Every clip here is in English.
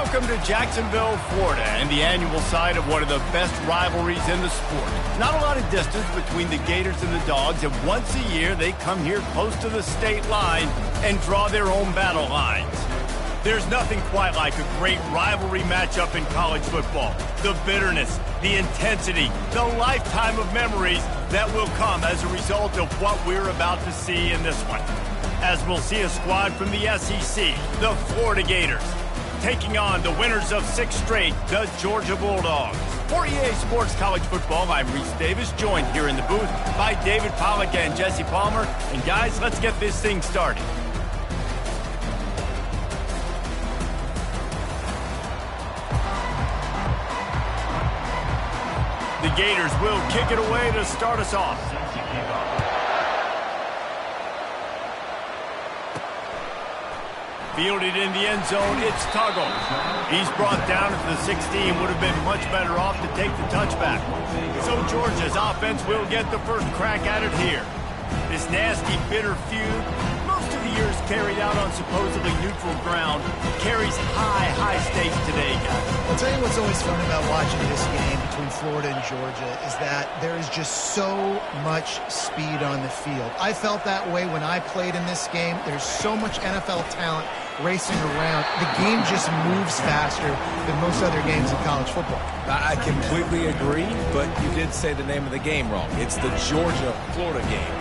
Welcome to Jacksonville, Florida, and the annual site of one of the best rivalries in the sport. Not a lot of distance between the Gators and the Dogs, and once a year they come here close to the state line and draw their own battle lines. There's nothing quite like a great rivalry matchup in college football. The bitterness, the intensity, the lifetime of memories that will come as a result of what we're about to see in this one. As we'll see a squad from the SEC, the Florida Gators, taking on the winners of 6 straight, the Georgia Bulldogs. For EA Sports College Football, I'm Reese Davis, joined here in the booth by David Pollack and Jesse Palmer. And guys, let's get this thing started. The Gators will kick it away to start us off. Fielded in the end zone, it's Tuggle. He's brought down at the 16, would have been much better off to take the touchback. So Georgia's offense will get the first crack at it here. This nasty, bitter feud, most of the years carried out on supposedly neutral ground, carries high stakes today, guys. I'll tell you what's always fun about watching this game between Florida and Georgia is that there is just so much speed on the field. I felt that way when I played in this game. There's so much NFL talent racing around. The game just moves faster than most other games in college football. I completely agree, but you did say the name of the game wrong. It's the Georgia-Florida game.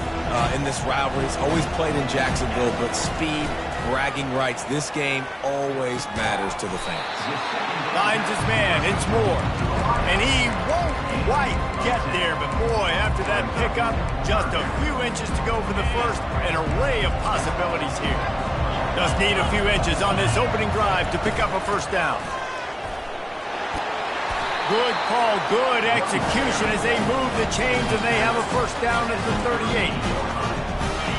In this rivalry, it's always played in Jacksonville, but speed, bragging rights, this game always matters to the fans. Finds his man, it's Moore. And he won't quite get there, but boy, after that pickup, just a few inches to go for the first, an array of possibilities here. Just need a few inches on this opening drive to pick up a first down. Good call, good execution as they move the chains and they have a first down at the 38.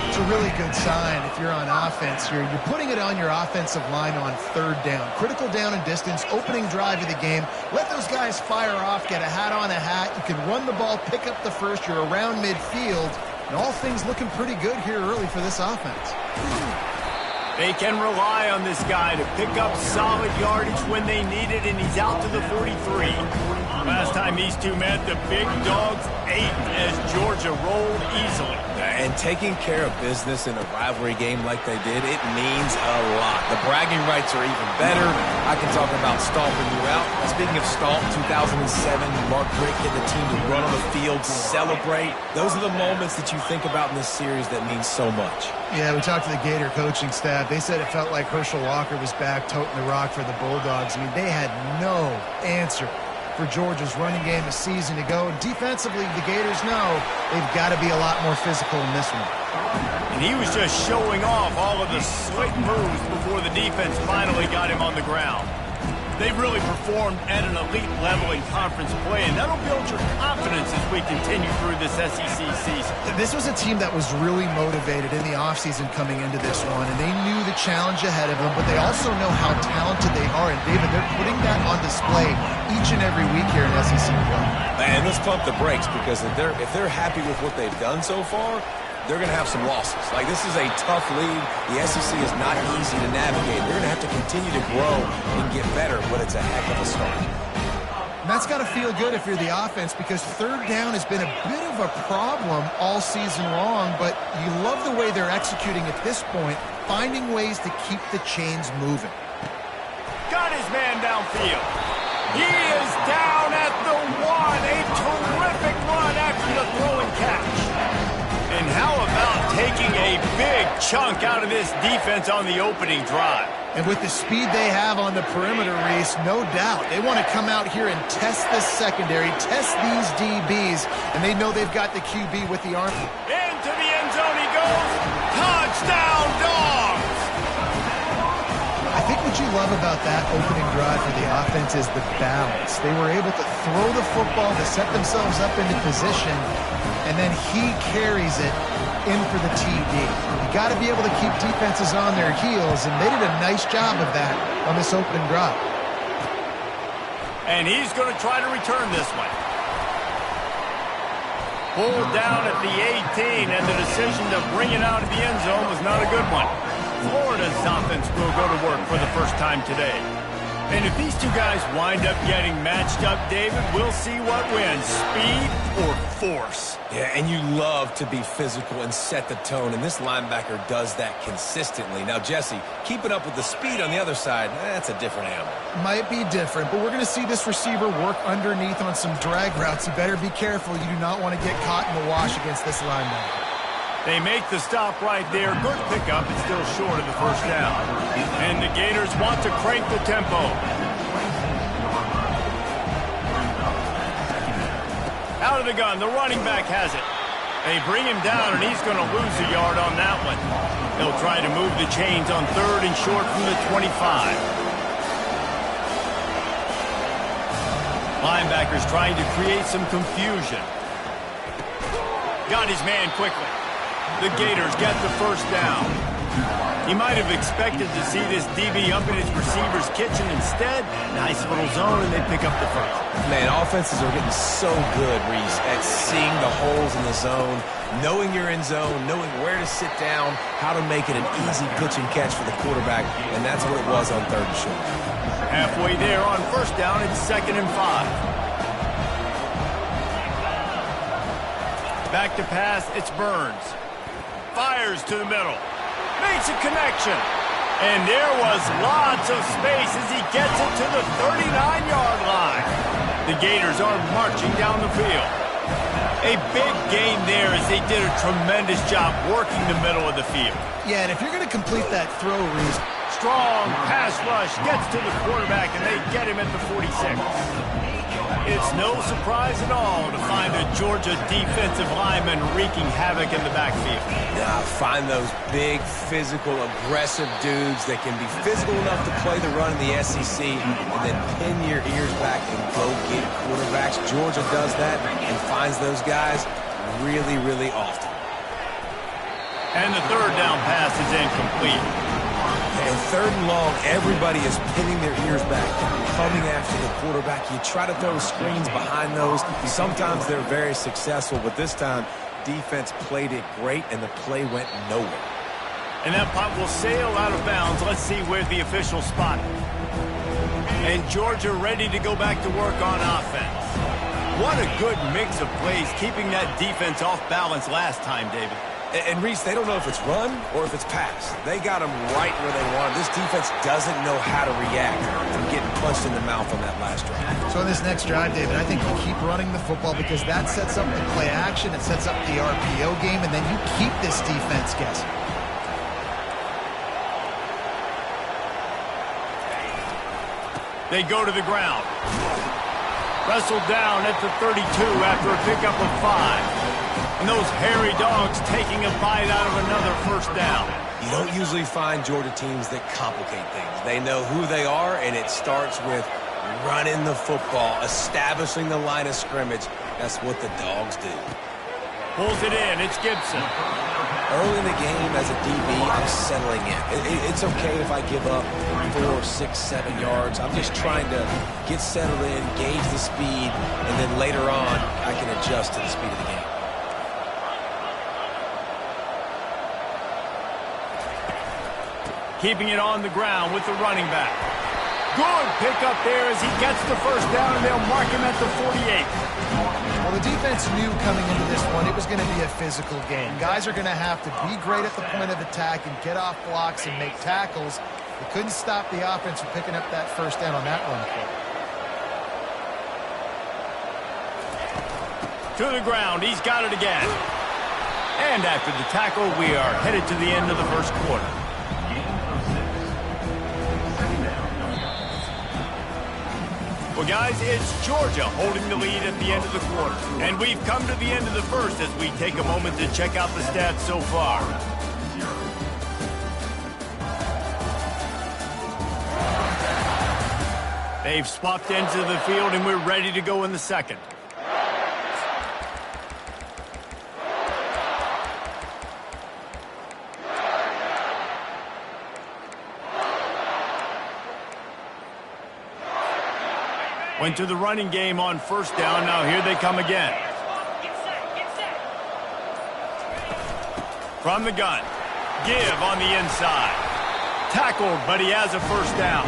It's a really good sign if you're on offense here. You're putting it on your offensive line on 3rd down. Critical down and distance, opening drive of the game. Let those guys fire off, get a hat on a hat. You can run the ball, pick up the first. You're around midfield. And all things looking pretty good here early for this offense. They can rely on this guy to pick up solid yardage when they need it, and he's out to the 43. Last time these two met, the big dogs ate as Georgia rolled easily. And taking care of business in a rivalry game like they did, it means a lot. The bragging rights are even better. I can talk about stomping you out. Speaking of stomp, 2007, Mark Richt get the team to run on the field, celebrate. Those are the moments that you think about in this series that mean so much. Yeah, we talked to the Gator coaching staff. They said it felt like Herschel Walker was back toting the rock for the Bulldogs. I mean, they had no answer for Georgia's running game a season ago. Defensively, the Gators know they've got to be a lot more physical in this one. And he was just showing off all of the slick moves before the defense finally got him on the ground. They've really performed at an elite level in conference play, and that'll build your confidence as we continue through this SEC season. This was a team that was really motivated in the offseason coming into this one, and they knew the challenge ahead of them, but they also know how talented they are. And, David, they're putting that on display each and every week here in SEC play. And let's pump the brakes, because if they're happy with what they've done so far, they're going to have some losses. Like, this is a tough league. The SEC is not easy to navigate. They're going to have to continue to grow and get better, but it's a heck of a start. And that's got to feel good if you're the offense, because 3rd down has been a bit of a problem all season long, but you love the way they're executing at this point, finding ways to keep the chains moving. Got his man downfield. He is down at the 1. A terrific run after the throw and catch. And how about taking a big chunk out of this defense on the opening drive? And with the speed they have on the perimeter, Reese, no doubt they want to come out here and test this secondary, test these DBs, and they know they've got the QB with the arm. Into the end zone he goes. Touchdown, Dogs! I think what you love about that opening drive for the offense is the balance. They were able to throw the football to set themselves up into position, and then he carries it in for the TD. You got to be able to keep defenses on their heels, and they did a nice job of that on this opening drive. And he's going to try to return this one. Pulled down at the 18, and the decision to bring it out of the end zone was not a good one. Florida's offense will go to work for the first time today. And if these two guys wind up getting matched up, David, we'll see what wins, speed or force. Yeah, and you love to be physical and set the tone, and this linebacker does that consistently. Now, Jesse, keeping up with the speed on the other side, that's a different animal. Might be different, but we're going to see this receiver work underneath on some drag routes. You better be careful. You do not want to get caught in the wash against this linebacker. They make the stop right there. Good pickup. It's still short of the first down. And the Gators want to crank the tempo. Out of the gun. The running back has it. They bring him down, and he's going to lose a yard on that one. They'll try to move the chains on 3rd and short from the 25. Linebackers trying to create some confusion. Got his man quickly. The Gators get the first down. You might have expected to see this DB up in his receiver's kitchen. Instead, nice little zone, and they pick up the first. Man, offenses are getting so good, Reese, at seeing the holes in the zone, knowing you're in zone, knowing where to sit down, how to make it an easy pitch and catch for the quarterback, and that's what it was on 3rd and short. Halfway there on first down, it's 2nd and 5. Back to pass, it's Burns. Fires to the middle. Makes a connection. And there was lots of space as he gets it to the 39-yard line. The Gators are marching down the field. A big gain there as they did a tremendous job working the middle of the field. Yeah, and if you're going to complete that throw, Reese. Strong pass rush gets to the quarterback, and they get him at the 46. It's no surprise at all to find a Georgia defensive lineman wreaking havoc in the backfield. Yeah, find those big, physical, aggressive dudes that can be physical enough to play the run in the SEC and then pin your ears back and go get quarterbacks. Georgia does that and finds those guys really, really often. And the 3rd down pass is incomplete. And 3rd and long, everybody is pinning their ears back, coming after the quarterback. You try to throw screens behind those. Sometimes they're very successful, but this time, defense played it great, and the play went nowhere. And that punt will sail out of bounds. Let's see where the official spot. And Georgia ready to go back to work on offense. What a good mix of plays, keeping that defense off balance last time, David. And Reese, they don't know if it's run or if it's pass. They got them right where they want them. This defense doesn't know how to react from getting punched in the mouth on that last drive. So in this next drive, David, I think you keep running the football because that sets up the play action, it sets up the RPO game, and then you keep this defense guessing. They go to the ground. Wrestled down at the 32 after a pickup of 5. And those hairy dogs taking a bite out of another first down. You don't usually find Georgia teams that complicate things. They know who they are, and it starts with running the football, establishing the line of scrimmage. That's what the dogs do. Pulls it in. It's Gibson. Early in the game as a DB, I'm settling in. It's okay if I give up 4, 6, 7 yards. I'm just trying to get settled in, gauge the speed, and then later on, I can adjust to the speed of the game. Keeping it on the ground with the running back. Good pickup there as he gets the first down, and they'll mark him at the 48. Well, the defense knew coming into this one it was going to be a physical game. Guys are going to have to be great at the point of attack and get off blocks and make tackles. They couldn't stop the offense from picking up that first down on that run play. To the ground. He's got it again. And after the tackle, we are headed to the end of the first quarter. Well, guys, it's Georgia holding the lead at the end of the quarter. And we've come to the end of the first as we take a moment to check out the stats so far. They've swapped into the field, and we're ready to go in the second. Went to the running game on first down. Now here they come again. From the gun. Give on the inside. Tackled, but he has a first down.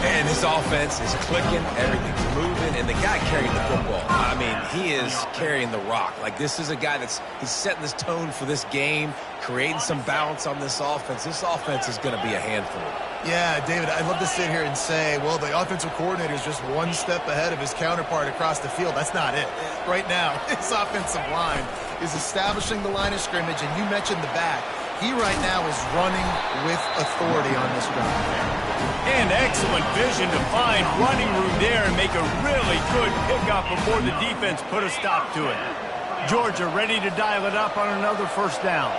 And this offense is clicking, everything's moving, and the guy carrying the football, I mean, he is carrying the rock. Like, this is a guy he's setting this tone for this game, creating some balance on this offense. This offense is going to be a handful. Yeah, David, I'd love to sit here and say, well, the offensive coordinator is just one step ahead of his counterpart across the field. That's not it. Right now, his offensive line is establishing the line of scrimmage, and you mentioned the back. He right now is running with authority on this drive. And excellent vision to find running room there and make a really good pickup before the defense put a stop to it. Georgia ready to dial it up on another first down.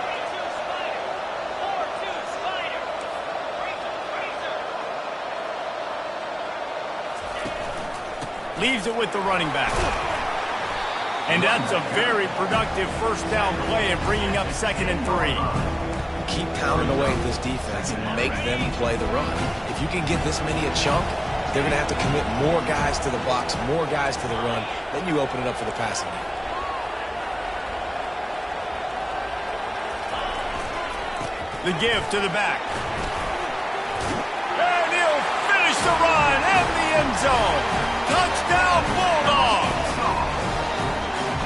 Leaves it with the running back. And that's a very productive first down play and bringing up 2nd and 3. Keep pounding away at this defense and make them play the run. If you can get this many a chunk, they're going to have to commit more guys to the box, more guys to the run. Then you open it up for the passing game. The give to the back. And he'll finish the run in the end zone. Touchdown, Bulldogs!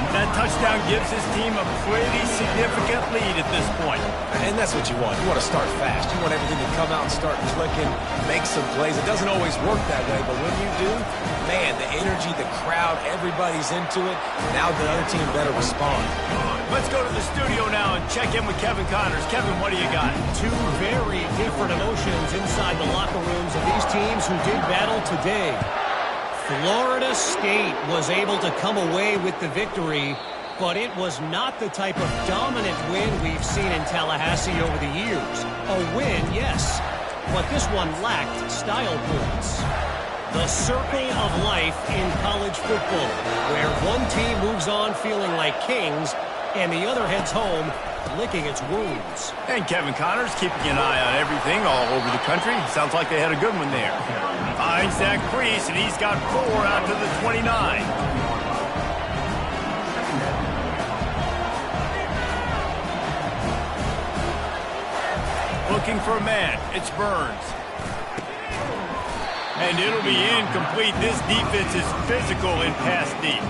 That touchdown gives his team a pretty significant lead at this point. And that's what you want. You want to start fast. You want everything to come out and start clicking, make some plays. It doesn't always work that way, but when you do, man, the energy, the crowd, everybody's into it. Now the other team better respond. Let's go to the studio now and check in with Kevin Connors. Kevin, what do you got? Two very different emotions inside the locker rooms of these teams who did battle today. Florida State was able to come away with the victory, but it was not the type of dominant win we've seen in Tallahassee over the years. A win, yes, but this one lacked style points. The circle of life in college football, where one team moves on feeling like kings and the other heads home licking its wounds. And Kevin Connors keeping an eye on everything all over the country. Sounds like they had a good one there. Finds Zach Priest, and he's got 4 out to the 29. Looking for a man. It's Burns. And it'll be incomplete. This defense is physical in pass deep.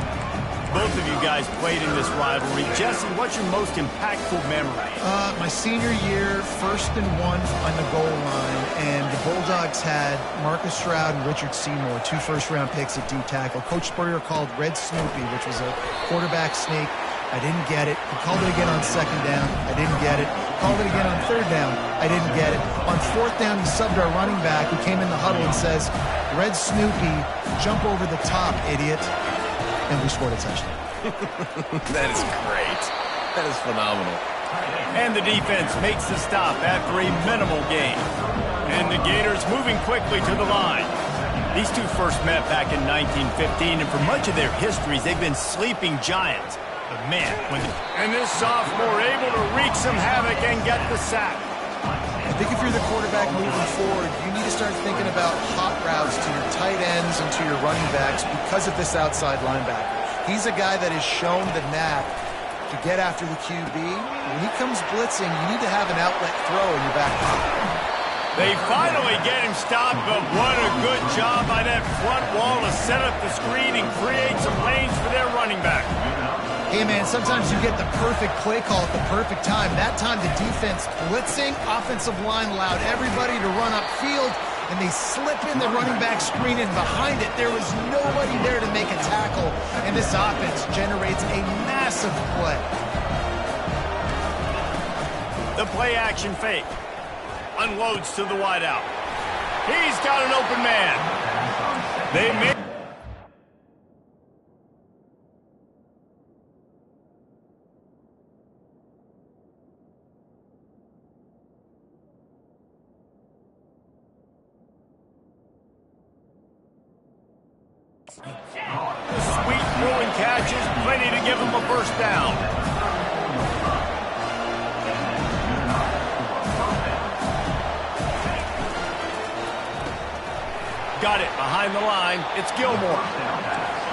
Both of you guys played in this rivalry. Jesse, what's your most impactful memory? My senior year, 1st and 1 on the goal line, and the Bulldogs had Marcus Stroud and Richard Seymour, 2 first-round picks at D tackle. Coach Spurrier called Red Snoopy, which was a quarterback sneak. I didn't get it. He called it again on 2nd down. I didn't get it. Called it again on 3rd down. I didn't get it. On 4th down, he subbed our running back, who came in the huddle and says, Red Snoopy, jump over the top, idiot. And we scored a touchdown. That is great. That is phenomenal. And the defense makes the stop after a minimal gain. And the Gators moving quickly to the line. These two first met back in 1915, and for much of their histories, they've been sleeping giants. But man, and this sophomore able to wreak some havoc and get the sack. I think if you're the quarterback moving forward, you need to start thinking about hot routes to your tight ends and to your running backs because of this outside linebacker. He's a guy that has shown the knack to get after the QB. When he comes blitzing, you need to have an outlet throw in your back pocket. They finally get him stopped, but what a good job by that front wall to set up the screen and create some lanes for their running back. Hey, man, sometimes you get the perfect play call at the perfect time. That time, the defense blitzing, offensive line allowed everybody to run upfield, and they slip in the running back screen, and behind it, there was nobody there to make a tackle, and this offense generates a massive play. The play-action fake. Unloads to the wideout. He's got an open man. They made... Sweet throwing catches, plenty to give him a first down. Got it behind the line. It's Gilmore.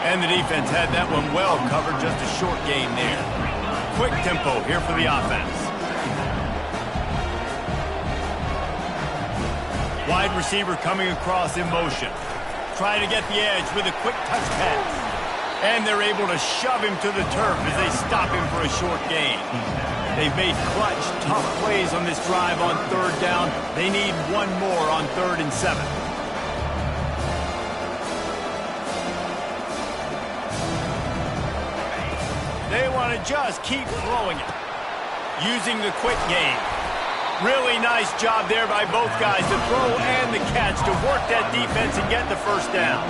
And the defense had that one well covered, just a short gain there. Quick tempo here for the offense. Wide receiver coming across in motion. Trying to get the edge with a quick touch pass. And they're able to shove him to the turf as they stop him for a short gain. They've made clutch, tough plays on this drive on third down. They need one more on 3rd and 7. They want to just keep throwing it. Using the quick game. Really nice job there by both guys to throw and the catch to work that defense and get the first down.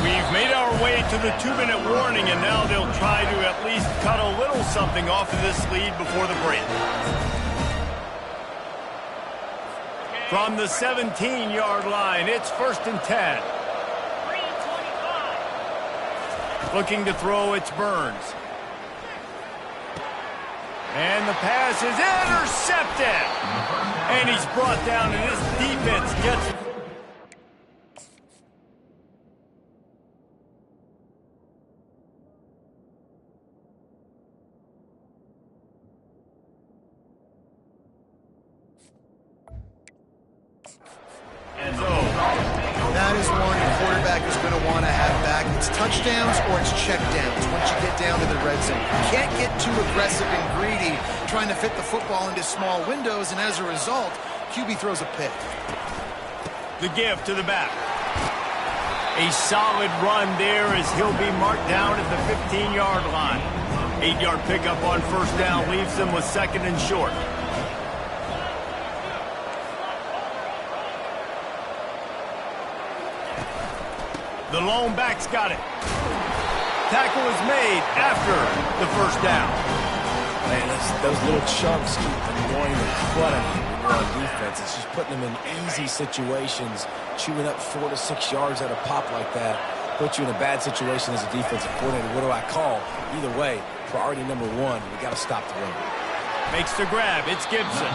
We've made our way to the 2-minute warning, and now they'll try to at least cut a little something off of this lead before the break. From the 17-yard line, it's 1st and 10. Looking to throw, it's Burns. And the pass is intercepted. And he's brought down, and this defense gets... That is one your quarterback is going to want to have back. It's touchdowns or it's checkdowns once you get down to the red zone. You can't get too aggressive and greedy trying to fit the football into small windows, and as a result, QB throws a pick. The give to the back. A solid run there as he'll be marked down at the 15-yard line. 8-yard pickup on 1st down leaves them with 2nd and short. The lone back's got it. Tackle is made after the 1st down. Man, those little chunks keep annoying the crud out of you when you're on defense. It's just putting them in easy situations. Chewing up 4 to 6 yards at a pop like that puts you in a bad situation as a defensive coordinator. What do I call? Either way, priority number 1, we got to stop the run. Makes the grab. It's Gibson.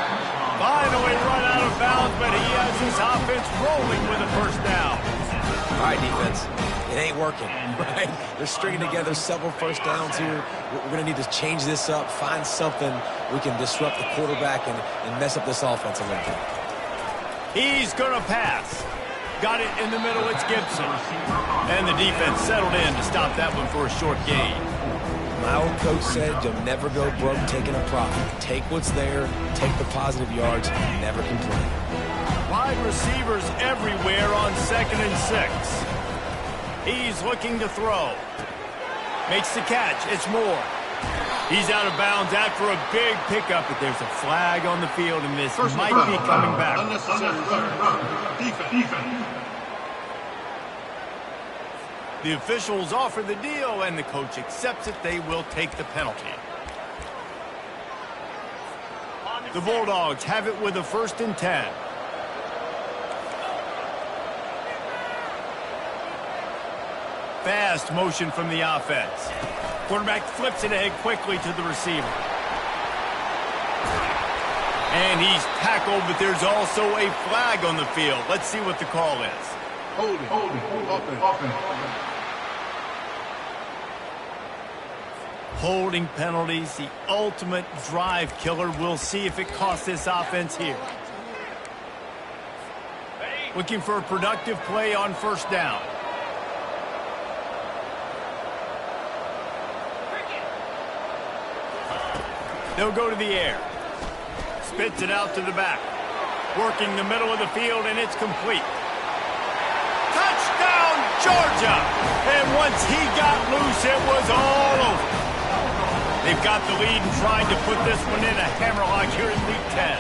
Finally run out of bounds, but he has his offense rolling with a 1st down. All right, defense, it ain't working, right? They're stringing together several 1st downs here. We're going to need to change this up, find something we can disrupt the quarterback and mess up this offense a little bit. He's going to pass. Got it in the middle. It's Gibson. And the defense settled in to stop that one for a short gain. My old coach said you'll never go broke taking a profit. Take what's there, take the positive yards, never complain. Wide receivers everywhere on 2nd and 6. He's looking to throw. Makes the catch. It's Moore. He's out of bounds after a big pickup, but there's a flag on the field, and this might be coming back. Defense. The officials offer the deal, and the coach accepts it. They will take the penalty. The Bulldogs have it with a 1st and 10. Fast motion from the offense. Quarterback flips it ahead quickly to the receiver. And he's tackled, but there's also a flag on the field. Let's see what the call is. Holding penalties, the ultimate drive killer. We'll see if it costs this offense here. Looking for a productive play on 1st down. They'll go to the air. Spits it out to the back. Working the middle of the field, and it's complete. Touchdown, Georgia! And once he got loose, it was all over. They've got the lead and trying to put this one in a hammerlock here in Week 10.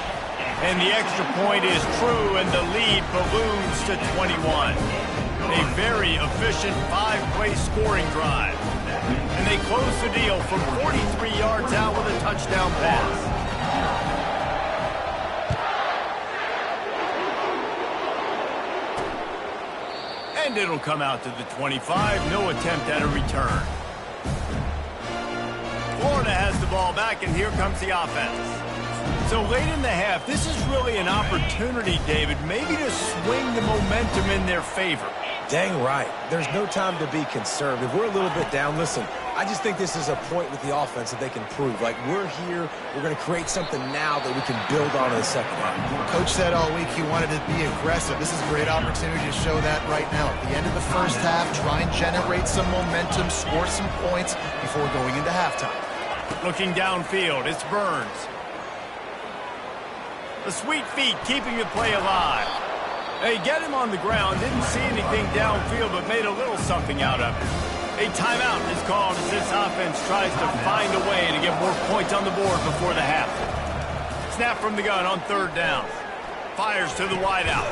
And the extra point is true, and the lead balloons to 21. A very efficient 5-play scoring drive. And they close the deal from 43 yards out with a touchdown pass. And it'll come out to the 25. No attempt at a return. Florida has the ball back, and here comes the offense. So late in the half, this is really an opportunity, David, maybe to swing the momentum in their favor. Dang right. There's no time to be conservative. We're a little bit down. Listen, I just think this is a point with the offense that they can prove. Like, we're here, we're going to create something now that we can build on in the second half. Coach said all week he wanted to be aggressive. This is a great opportunity to show that right now. At the end of the first half, try and generate some momentum, score some points before going into halftime. Looking downfield, it's Burns. The sweet feet keeping the play alive. They get him on the ground, didn't see anything downfield, but made a little something out of it. A timeout is called as this offense tries to find a way to get more points on the board before the half. Snap from the gun on third down. Fires to the wideout.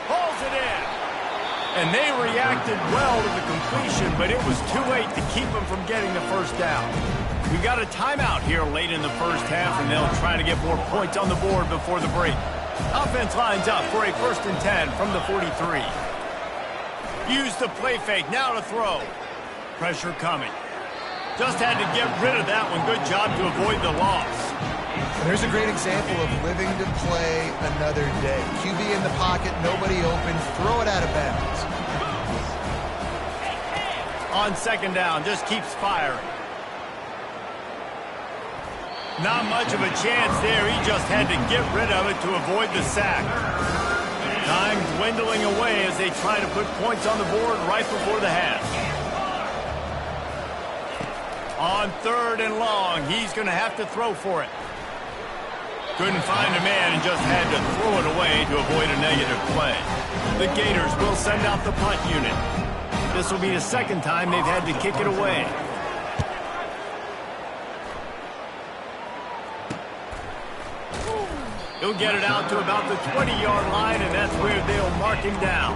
Pulls it in. And they reacted well to the completion, but it was too late to keep them from getting the first down. We got a timeout here late in the first half, and they'll try to get more points on the board before the break. Offense lines up for a 1st and 10 from the 43. Use the play fake, now to throw. Pressure coming. Just had to get rid of that one. Good job to avoid the loss. There's a great example of living to play another day. QB in the pocket, nobody open, throw it out of bounds. On 2nd down, just keeps firing. Not much of a chance there. He just had to get rid of it to avoid the sack. Time dwindling away as they try to put points on the board right before the half. On 3rd and long, he's going to have to throw for it. Couldn't find a man and just had to throw it away to avoid a negative play. The Gators will send out the punt unit. This will be the 2nd time they've had to kick it away. He'll get it out to about the 20-yard line, and that's where they'll mark him down.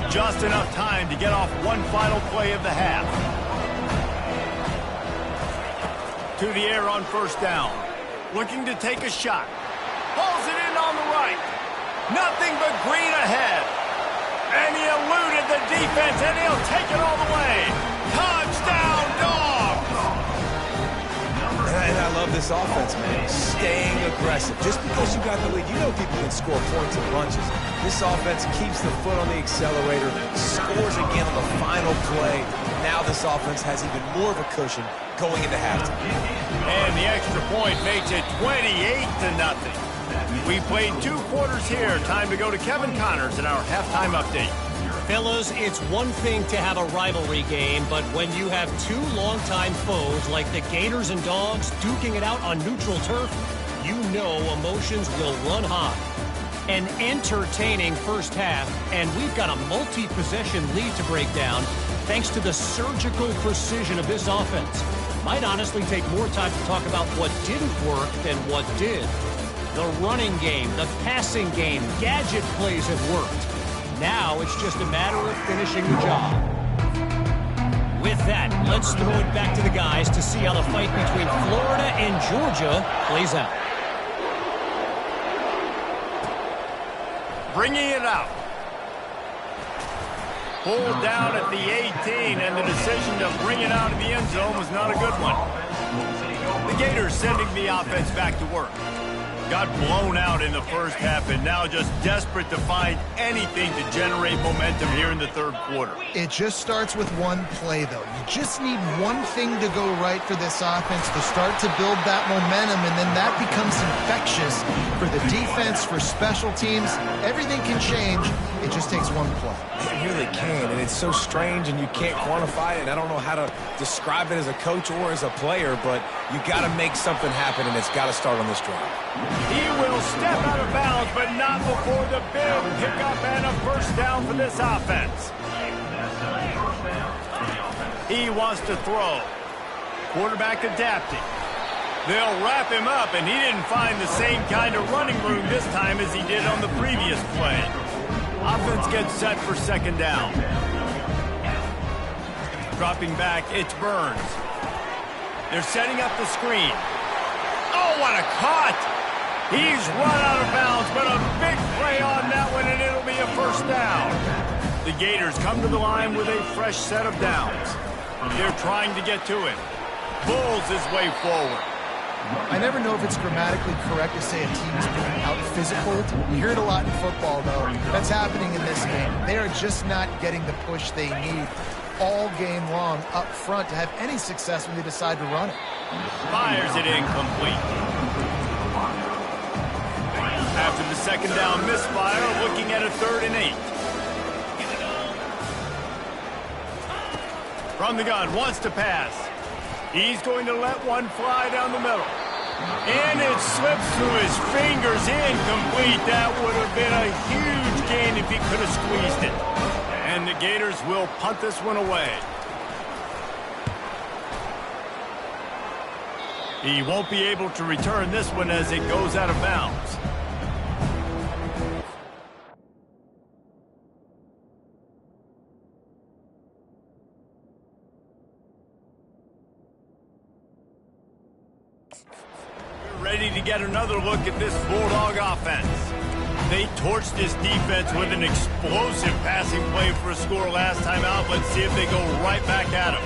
Just enough time to get off one final play of the half. To the air on 1st down. Looking to take a shot. Pulls it in on the right. Nothing but green ahead. And he eluded the defense, and he'll take it all the way. Touchdown, Dogs! And I love this offense, man. Staying aggressive. Just because you got the lead, you know people can score points in bunches. This offense keeps the foot on the accelerator, scores again on the final play. Now this offense has even more of a cushion going into halftime. And the extra point makes it 28-0. We played 2 quarters here. Time to go to Kevin Connors in our halftime update. Fellas, it's one thing to have a rivalry game, but when you have 2 longtime foes like the Gators and Dogs duking it out on neutral turf, you know emotions will run high. An entertaining first half, and we've got a multi-possession lead to break down thanks to the surgical precision of this offense. Might honestly take more time to talk about what didn't work than what did. The running game, the passing game, gadget plays have worked. Now it's just a matter of finishing the job. With that, let's throw it back to the guys to see how the fight between Florida and Georgia plays out. Bringing it out. Pulled down at the 18, and the decision to bring it out of the end zone was not a good one. The Gators sending the offense back to work. Got blown out in the first half and now just desperate to find anything to generate momentum here in the 3rd quarter. It just starts with one play, though. You just need one thing to go right for this offense to start to build that momentum, and then that becomes infectious for the defense, for special teams. Everything can change. It just takes one play. It really can, and it's so strange, and you can't quantify it, and I don't know how to describe it as a coach or as a player, but you got to make something happen, and it's got to start on this drive. He will step out of bounds, but not before the big pickup and a 1st down for this offense. He wants to throw. Quarterback adapting. They'll wrap him up, and he didn't find the same kind of running room this time as he did on the previous play. Offense gets set for 2nd down. Dropping back, it's Burns. They're setting up the screen. Oh, what a cut! He's run out of bounds, but a big play on that one, and it'll be a 1st down. The Gators come to the line with a fresh set of downs. They're trying to get to it. Bulls his way forward. I never know if it's grammatically correct to say a team is being out-physicaled. You hear it a lot in football, though. That's happening in this game. They are just not getting the push they need all game long up front to have any success when they decide to run it. Fires it incomplete. After the second down misfire, looking at a 3rd and 8. From the gun, wants to pass. He's going to let one fly down the middle. And it slips through his fingers, incomplete. That would have been a huge gain if he could have squeezed it. And the Gators will punt this one away. He won't be able to return this one as it goes out of bounds. Ready to get another look at this Bulldog offense. They torched this defense with an explosive passing play for a score last time out. Let's see if they go right back at him.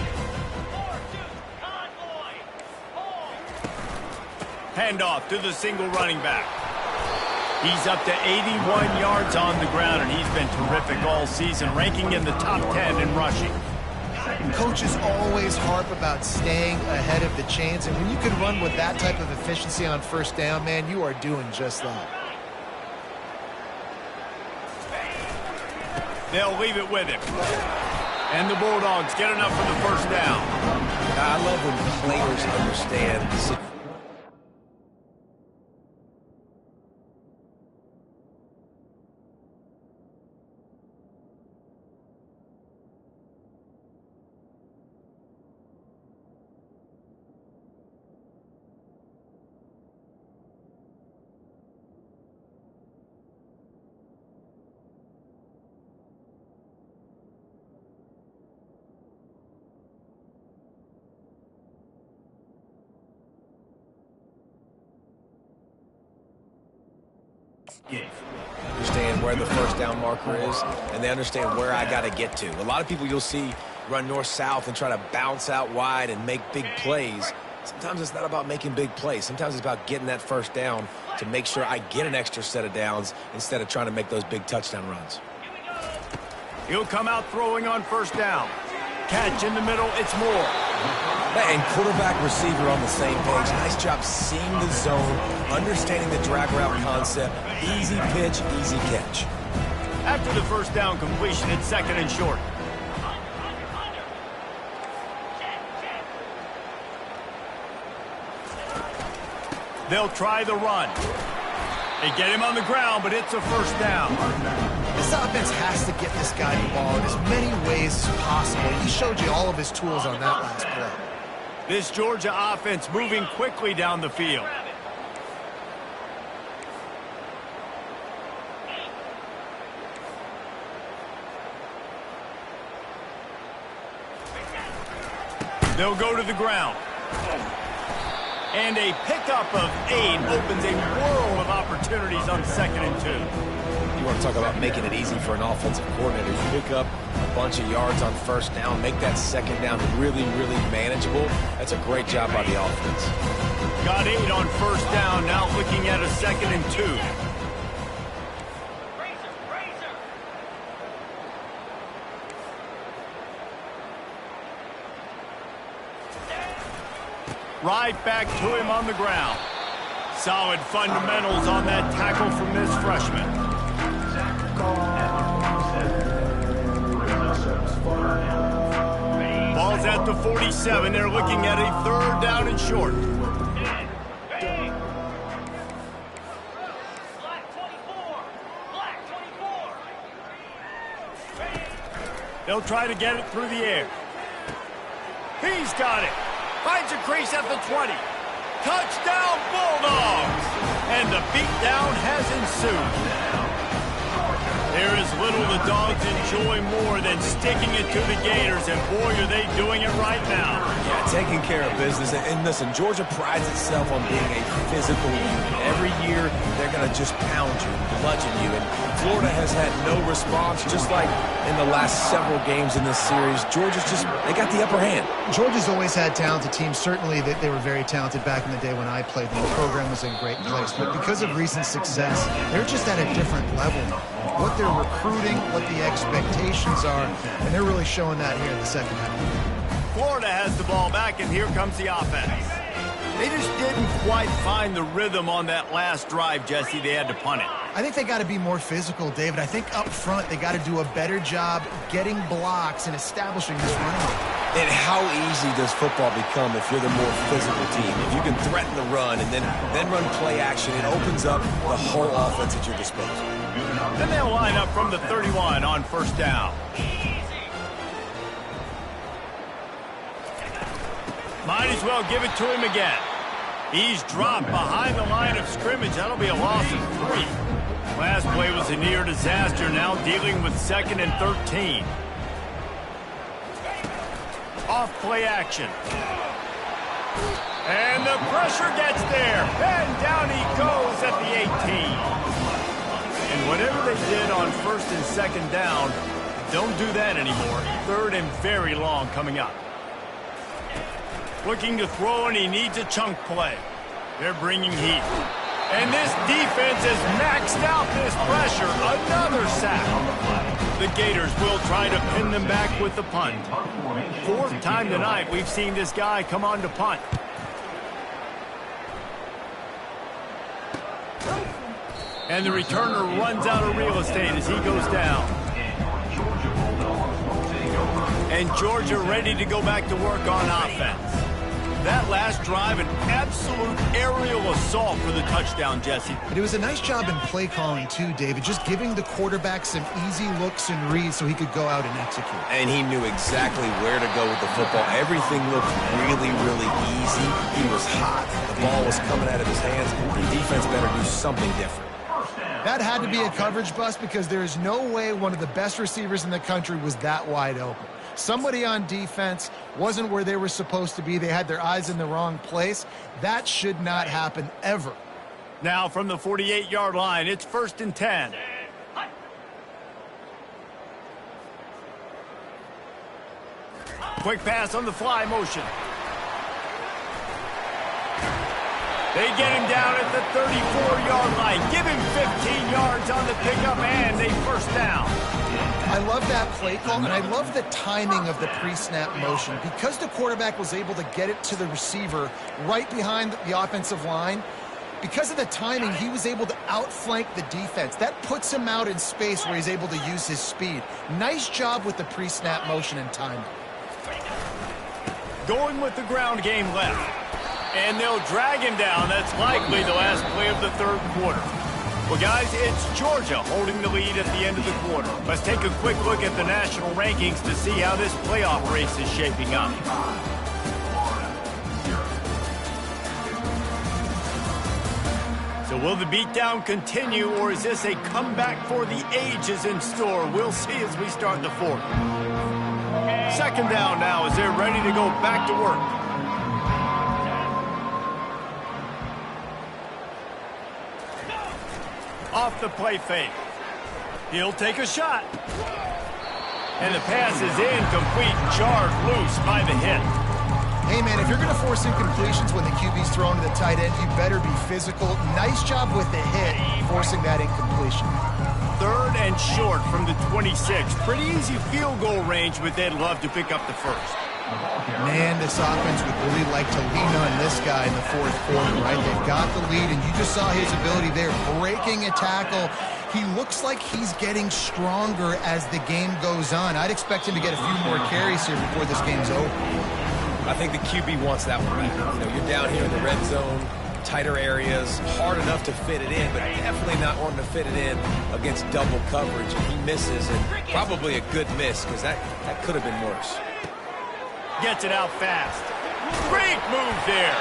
Handoff to the single running back. He's up to 81 yards on the ground, and he's been terrific all season, ranking in the top 10 in rushing. Coaches always harp about staying ahead of the chains, and when you can run with that type of efficiency on first down, man, you are doing just that. They'll leave it with him. And the Bulldogs get enough for the first down. I love when players understand the situation. Understand where the first down marker is, and they understand where I got to get to. A lot of people you'll see run north-south and try to bounce out wide and make big plays. Sometimes it's not about making big plays. Sometimes it's about getting that first down to make sure I get an extra set of downs instead of trying to make those big touchdown runs. He'll come out throwing on first down. Catch in the middle, it's Moore. And quarterback, receiver on the same page. Nice job seeing the zone, understanding the drag route concept. Easy pitch, easy catch. After the first down completion, it's 2nd and short. They'll try the run. They get him on the ground, but it's a first down. This offense has to get this guy the ball in as many ways as possible. He showed you all of his tools on that last play. This Georgia offense moving quickly down the field. They'll go to the ground. And a pickup of 8 opens a world of opportunities on 2nd and 2. You want to talk about making it easy for an offensive coordinator. You pick up a bunch of yards on first down, make that second down really, really manageable. That's a great job by the offense. Got 8 on first down, now looking at a 2nd and 2. Right back to him on the ground. Solid fundamentals on that tackle from this freshman. Ball's at the 47. They're looking at a 3rd down and short. They'll try to get it through the air. He's got it. Finds a crease at the 20. Touchdown, Bulldogs! And the beatdown has ensued. There is little the Dogs enjoy more than sticking it to the Gators, and boy, are they doing it right now. Yeah, taking care of business. And listen, Georgia prides itself on being a physical unit. Every year, they're going to just pound you, bludgeon you. And Florida has had no response, just like in the last several games in this series. Georgia's they got the upper hand. Georgia's always had talented teams. Certainly, they were very talented back in the day when I played them. The program was in a great place. But because of recent success, they're just at a different level now. What they're recruiting, what the expectations are, and they're really showing that here in the second half. Florida has the ball back, and here comes the offense. They just didn't quite find the rhythm on that last drive, Jesse. They had to punt it. I think they got to be more physical, David. I think up front they got to do a better job getting blocks and establishing this running game. And how easy does football become if you're the more physical team? If you can threaten the run and then run play action, it opens up the whole offense at your disposal. Then they'll line up from the 31 on first down. Might as well give it to him again. He's dropped behind the line of scrimmage. That'll be a loss of 3. Last play was a near disaster. Now dealing with 2nd and 13. Off play action. And the pressure gets there. And down he goes at the 18. And whatever they did on 1st and 2nd down, don't do that anymore. 3rd and very long coming up. Looking to throw, and he needs a chunk play. They're bringing heat. And this defense has maxed out this pressure. Another sack. The Gators will try to pin them back with the punt. 4th time tonight we've seen this guy come on to punt. And the returner runs out of real estate as he goes down. And Georgia ready to go back to work on offense. That last drive, an absolute aerial assault for the touchdown, Jesse. But it was a nice job in play calling, too, David, just giving the quarterback some easy looks and reads so he could go out and execute. And he knew exactly where to go with the football. Everything looked really, really easy. He was hot. The ball was coming out of his hands. The defense better do something different. That had to be a coverage bust because there is no way one of the best receivers in the country was that wide open. Somebody on defense wasn't where they were supposed to be. They had their eyes in the wrong place. That should not happen ever. Now from the 48-yard line, it's 1st and 10. Quick pass on the fly motion. They get him down at the 34-yard line. Give him 15 yards on the pickup and a 1st down. I love that play call, and I love the timing of the pre-snap motion. Because the quarterback was able to get it to the receiver right behind the offensive line, because of the timing, he was able to outflank the defense. That puts him out in space where he's able to use his speed. Nice job with the pre-snap motion and timing. Going with the ground game left. And they'll drag him down. That's likely the last play of the 3rd quarter. Well, guys, it's Georgia holding the lead at the end of the quarter. Let's take a quick look at the national rankings to see how this playoff race is shaping up. So will the beatdown continue, or is this a comeback for the ages in store? We'll see as we start the 4th. 2nd down now as they're ready to go back to work. Off the play fake. He'll take a shot. And the pass is incomplete, jarred loose by the hit. Hey, man, if you're going to force incompletions when the QB's thrown to the tight end, you better be physical. Nice job with the hit, forcing that incompletion. 3rd and short from the 26. Pretty easy field goal range, but they'd love to pick up the 1st. Man, this offense would really like to lean on this guy in the 4th quarter, right? They've got the lead, and you just saw his ability there, breaking a tackle. He looks like he's getting stronger as the game goes on. I'd expect him to get a few more carries here before this game's over. I think the QB wants that one back. You know, you're down here in the red zone, tighter areas, hard enough to fit it in, but definitely not wanting to fit it in against double coverage. And he misses, and probably a good miss, because that could have been worse. Gets it out fast. Great move there.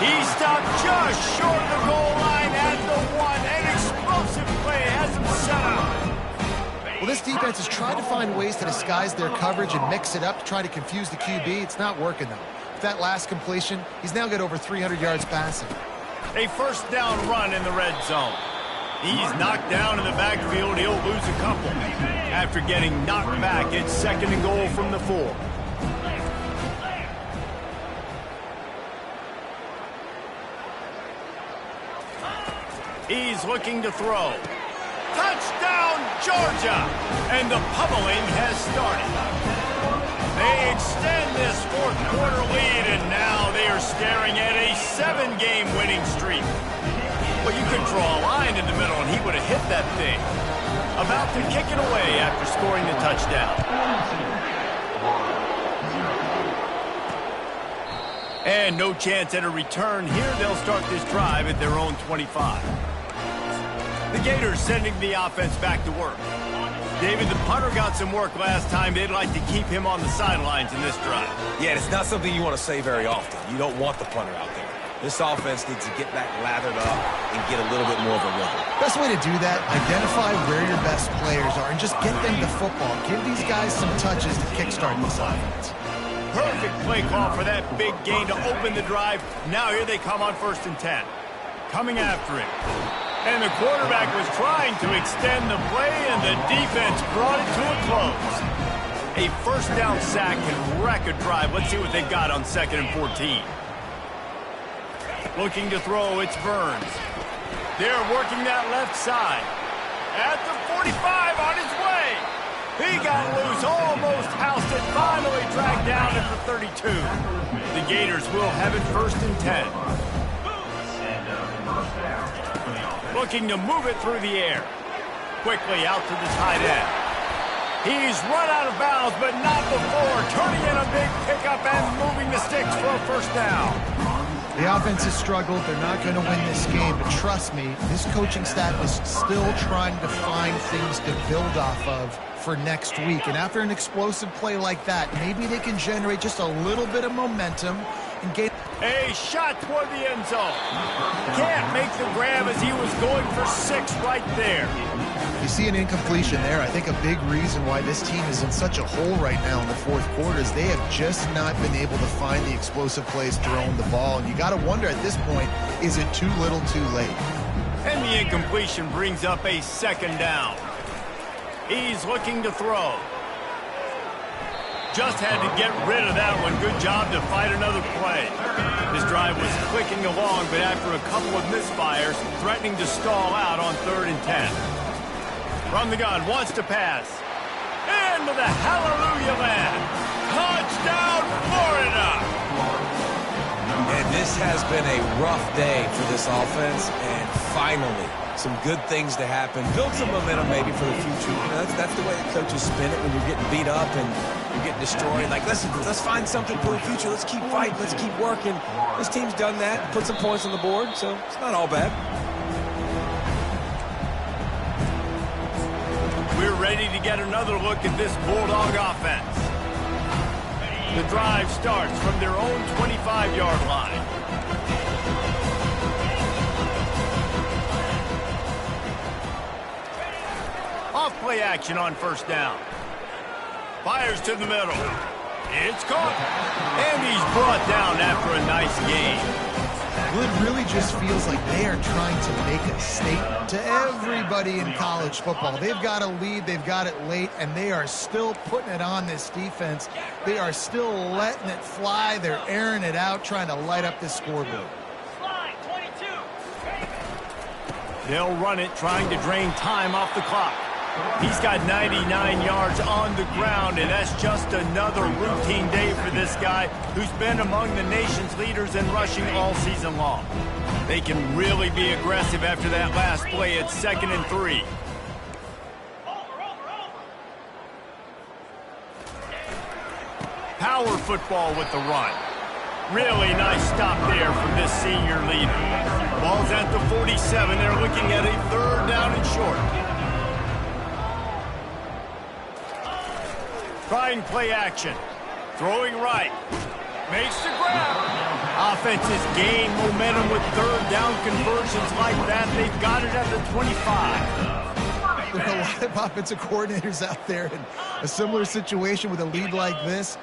He stopped just short of the goal line at the 1. An explosive play has him set up. Well, this defense has tried to find ways to disguise their coverage and mix it up to try to confuse the QB. It's not working, though. With that last completion, he's now got over 300 yards passing. A first down run in the red zone. He's knocked down in the backfield. He'll lose a couple. After getting knocked back, it's 2nd and goal from the 4. He's looking to throw. Touchdown, Georgia! And the pummeling has started. They extend this 4th quarter lead, and now they are staring at a 7-game winning streak. Well, you could draw a line in the middle, and he would have hit that thing. About to kick it away after scoring the touchdown. And no chance at a return here. They'll start this drive at their own 25. The Gators sending the offense back to work. David, the punter got some work last time. They'd like to keep him on the sidelines in this drive. Yeah, it's not something you want to say very often. You don't want the punter out there. This offense needs to get back lathered up and get a little bit more of a rhythm. Best way to do that, identify where your best players are and just get them the football. Give these guys some touches to kickstart this offense. Perfect play call for that big gain to open the drive. Now here they come on 1st and 10. Coming after him. And the quarterback was trying to extend the play, and the defense brought it to a close. A first down sack can wreck a drive. Let's see what they've got on 2nd and 14. Looking to throw, it's Burns. They're working that left side. At the 45, on his way. He got loose, almost housed it, finally dragged down at the 32. The Gators will have it 1st and 10. Looking to move it through the air. Quickly out to the tight end. He's run out of bounds, but not before. Turning in a big pickup and moving the sticks for a first down. The offense has struggled. They're not going to win this game, but trust me, this coaching staff is still trying to find things to build off of for next week. And after an explosive play like that, maybe they can generate just a little bit of momentum and gain. A shot toward the end zone. Can't make the grab as he was going for 6 right there. You see an incompletion there. I think a big reason why this team is in such a hole right now in the 4th quarter is they have just not been able to find the explosive plays throwing the ball. And you got to wonder at this point, is it too little too late? And the incompletion brings up a 2nd down. He's looking to throw. Just had to get rid of that one. Good job to fight another play. This drive was clicking along, but after a couple of misfires, threatening to stall out on 3rd and 10. From the gun, wants to pass. Into the hallelujah land. Touchdown, Florida! And this has been a rough day for this offense, and finally, some good things to happen. Build some momentum maybe for the future. You know, that's the way the coaches spin it when you're getting beat up and you're getting destroyed. Like, let's find something for the future. Let's keep fighting. Let's keep working. This team's done that, put some points on the board, so it's not all bad. We're ready to get another look at this Bulldog offense. The drive starts from their own 25-yard line. Off play action on 1st down. Fires to the middle. It's caught. And he's brought down after a nice gain. Well, it really just feels like they are trying to make a statement to everybody in college football. They've got a lead, they've got it late, and they are still putting it on this defense. They are still letting it fly. They're airing it out, trying to light up this scoreboard. They'll run it, trying to drain time off the clock. He's got 99 yards on the ground, and that's just another routine day for this guy who's been among the nation's leaders in rushing all season long. They can really be aggressive after that last play at 2nd and 3. Power football with the run. Really nice stop there from this senior leader. Ball's at the 47. They're looking at a 3rd down and short. Trying play action. Throwing right. Makes the grab. Offenses gain momentum with 3rd down conversions like that. They've got it at the 25. there are a lot of offensive coordinators out there in a similar situation with a lead like this.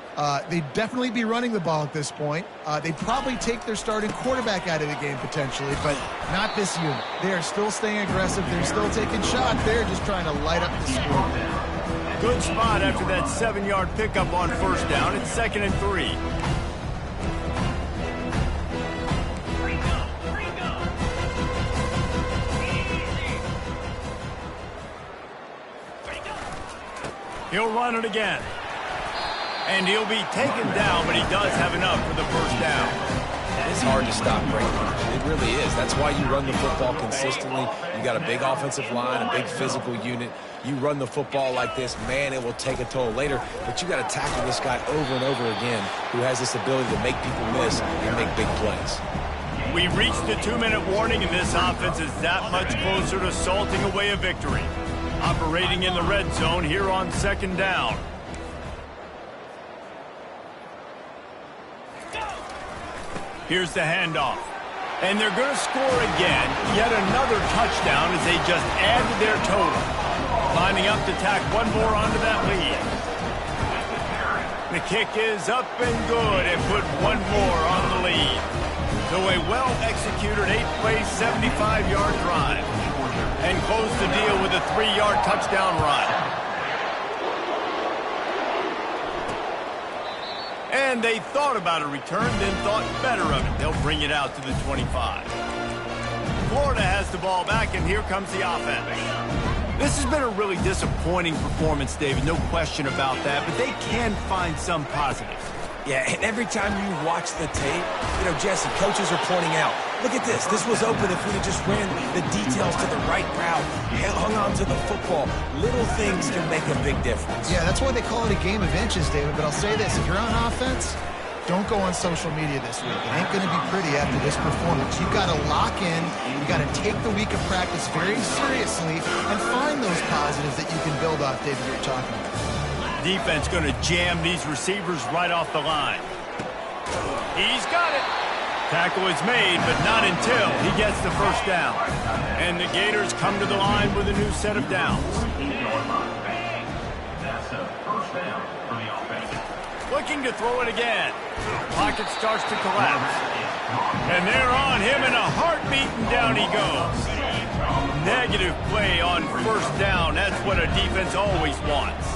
They'd definitely be running the ball at this point. They'd probably take their starting quarterback out of the game potentially, but not this unit. They are still staying aggressive. They're still taking shots. They're just trying to light up the score. Good spot after that 7-yard pickup on first down. It's 2nd and 3. He'll run it again. And he'll be taken down, but he does have enough for the first down. It's hard to stop breaking. It really is. That's why you run the football consistently. You got a big offensive line, a big physical unit. You run the football like this, man, it will take a toll later. But you got to tackle this guy over and over again who has this ability to make people miss and make big plays. We reached the 2-minute warning, and this offense is that much closer to salting away a victory. Operating in the red zone here on 2nd down. Here's the handoff. And they're going to score again. Yet another touchdown as they just add to their total. Lining up to tack one more onto that lead. The kick is up and good and put one more on the lead. So a well-executed 8-play, 75-yard drive. And close the deal with a 3-yard touchdown run. And they thought about a return, then thought better of it. They'll bring it out to the 25. Florida has the ball back, and here comes the offense. This has been a really disappointing performance, David, no question about that, but they can find some positives. Yeah, and every time you watch the tape, you know, Jesse, coaches are pointing out, look at this. This was open if we'd have just ran the details to the right route, hung on to the football. Little things can make a big difference. Yeah, that's why they call it a game of inches, David. But I'll say this, if you're on offense, don't go on social media this week. It ain't going to be pretty after this performance. You've got to lock in. You've got to take the week of practice very seriously and find those positives that you can build off, David, you're talking about. Defense going to jam these receivers right off the line. He's got it. Tackle is made, but not until he gets the first down. And the Gators come to the line with a new set of downs. Looking to throw it again. Pocket starts to collapse. And they're on him in a heartbeat, and down he goes. Negative play on first down. That's what a defense always wants.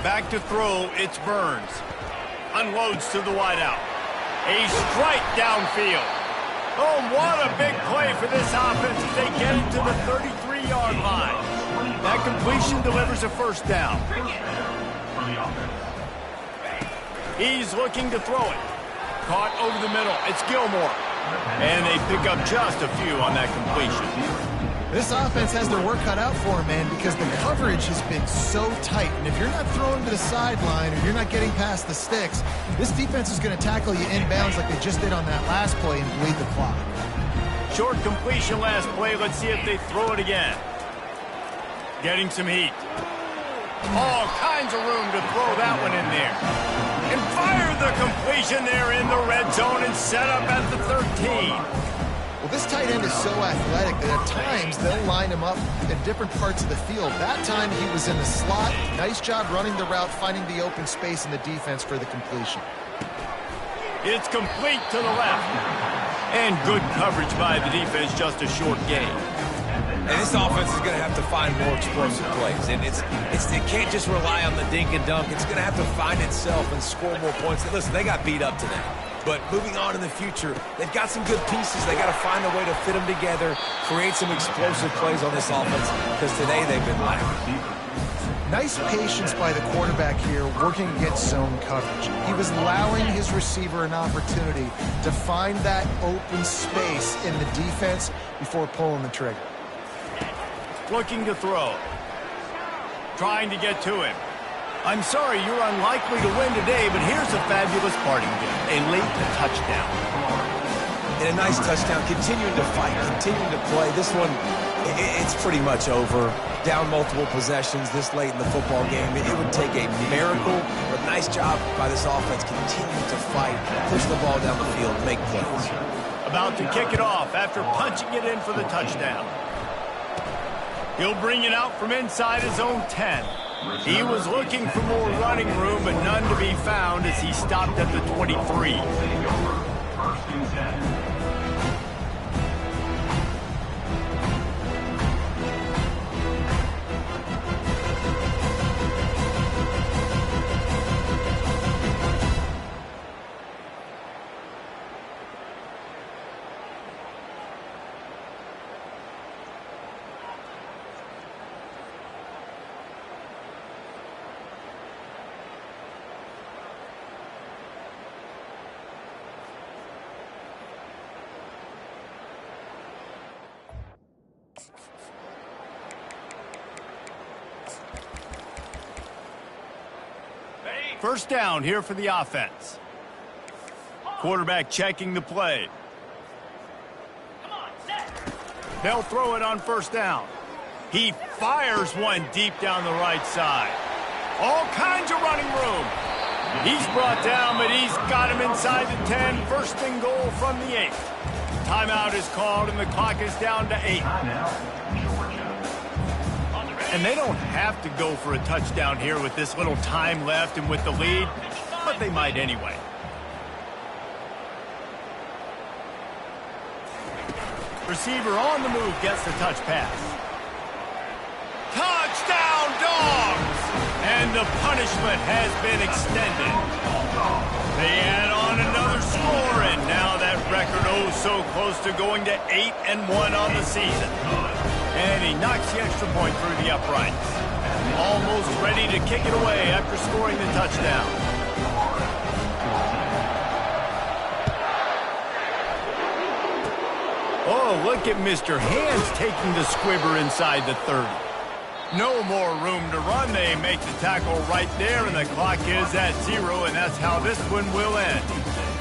Back to throw, it's Burns. Unloads to the wideout. A strike downfield. Oh, what a big play for this offense as they get it to the 33-yard line. That completion delivers a first down. He's looking to throw it. Caught over the middle. It's Gilmore. And they pick up just a few on that completion. This offense has their work cut out for them, man, because the coverage has been so tight. And if you're not throwing to the sideline or you're not getting past the sticks, this defense is going to tackle you inbounds like they just did on that last play and bleed the clock. Short completion last play. Let's see if they throw it again. Getting some heat. All kinds of room to throw that one in there. And fire the completion there in the red zone and set up at the 13. Well, this tight end is so athletic that at times they'll line him up in different parts of the field. That time he was in the slot. Nice job running the route, finding the open space in the defense for the completion. It's complete to the left. And good coverage by the defense, just a short gain. And this offense is going to have to find more explosive plays. And it can't just rely on the dink and dunk. It's going to have to find itself and score more points. And listen, they got beat up today. But moving on in the future, they've got some good pieces. They got to find a way to fit them together, create some explosive plays on this offense, because today they've been lacking. Nice patience by the quarterback here working against zone coverage. He was allowing his receiver an opportunity to find that open space in the defense before pulling the trigger. Looking to throw. Trying to get to him. I'm sorry, you're unlikely to win today, but here's a fabulous parting gift. A late touchdown. And a nice touchdown. Continuing to fight, continuing to play. This one, it's pretty much over. Down multiple possessions this late in the football game. It would take a miracle, but nice job by this offense. Continuing to fight, push the ball down the field, make plays. About to kick it off after punching it in for the touchdown. He'll bring it out from inside his own 10. He was looking for more running room, but none to be found as he stopped at the 23. First down here for the offense. Quarterback checking the play. They'll throw it on first down. He fires one deep down the right side. All kinds of running room. He's brought down, but he's got him inside the 10. First and goal from the 8. Timeout is called, and the clock is down to 8. And they don't have to go for a touchdown here with this little time left and with the lead, but they might anyway. Receiver on the move gets the touch pass. Touchdown, Dogs! And the punishment has been extended. They add on another score, and now that record oh so close to going to 8-1 on the season. And he knocks the extra point through the uprights. Almost ready to kick it away after scoring the touchdown. Oh, look at Mr. Hands taking the squibber inside the 30. No more room to run. They make the tackle right there, and the clock is at 0, and that's how this one will end.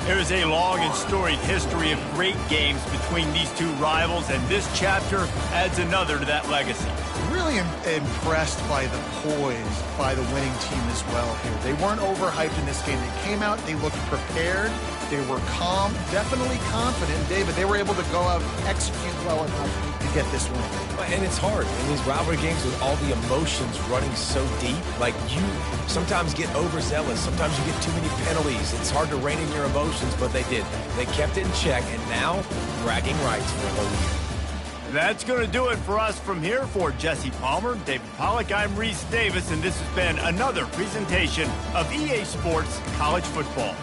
There's a long and storied history of great games between these two rivals, and this chapter adds another to that legacy. Really impressed by the poise by the winning team as well here. They weren't overhyped in this game. They came out, they looked prepared, they were calm, definitely confident. And David, they were able to go out and execute well enough to get this win. And it's hard in these rivalry games with all the emotions running so deep. Like, you sometimes get overzealous. Sometimes you get too many penalties. It's hard to rein in your emotions, but they did. They kept it in check, and now bragging rights for the whole year. That's going to do it for us from here. For Jesse Palmer, David Pollack, I'm Reese Davis, and this has been another presentation of EA Sports College Football.